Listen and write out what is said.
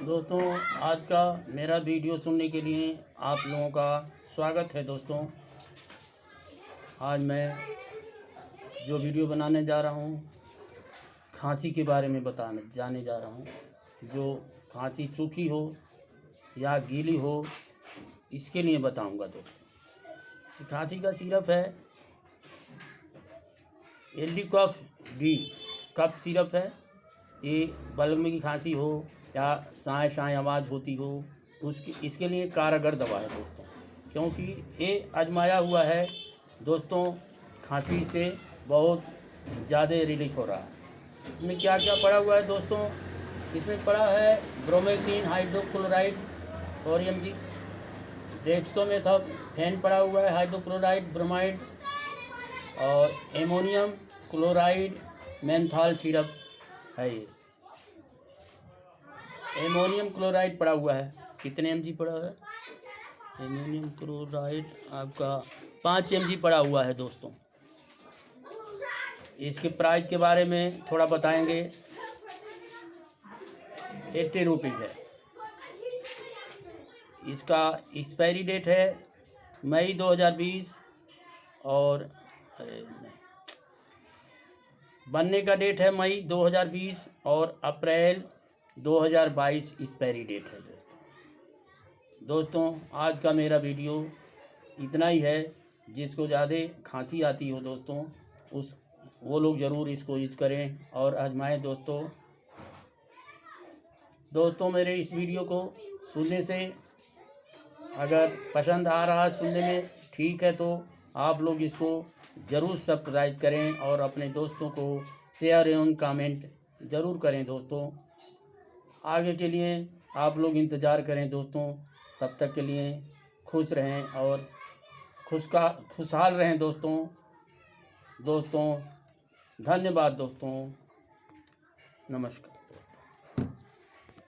दोस्तों, आज का मेरा वीडियो सुनने के लिए आप लोगों का स्वागत है। दोस्तों, आज मैं जो वीडियो बनाने जा रहा हूँ खांसी के बारे में जाने जा रहा हूँ। जो खांसी सूखी हो या गीली हो, इसके लिए बताऊँगा। दोस्तों, खांसी का सिरप है एल्डिकॉफ डी कफ सिरप है। ये बलगम की खांसी हो या साए साए आवाज़ होती हो, इसके लिए कारगर दवा है दोस्तों, क्योंकि ये आजमाया हुआ है दोस्तों। खांसी से बहुत ज़्यादा रिलीफ हो रहा है। इसमें क्या क्या पड़ा हुआ है दोस्तों? इसमें पड़ा है ब्रोमेक्सिन हाइड्रोक्लोराइड और mg, डेक्सोमेथासोन पड़ा हुआ है, हाइड्रोक्लोराइड ब्रोमाइड और एमोनियम क्लोराइड मेंथॉल सिरप है। ये एमोनियम क्लोराइड पड़ा हुआ है। कितने mg पड़ा है? एमोनियम क्लोराइड आपका 5 mg पड़ा हुआ है दोस्तों। इसके प्राइस के बारे में थोड़ा बताएंगे। 80 रुपीज़ है। इसका एक्सपायरी डेट है मई 2020 और बनने का डेट है मई 2020 और अप्रैल 2022 एक्सपायरी डेट है दोस्तों। आज का मेरा वीडियो इतना ही है। जिसको ज़्यादा खांसी आती हो दोस्तों, वो लोग ज़रूर इसको यूज करें और आजमाएं दोस्तों, मेरे इस वीडियो को सुनने से अगर पसंद आ रहा है, सुनने में ठीक है, तो आप लोग इसको ज़रूर सब्सक्राइब करें और अपने दोस्तों को शेयर एवं कमेंट ज़रूर करें दोस्तों। आगे के लिए आप लोग इंतज़ार करें दोस्तों। तब तक के लिए खुश रहें और खुशहाल रहें दोस्तों। धन्यवाद दोस्तों। नमस्कार।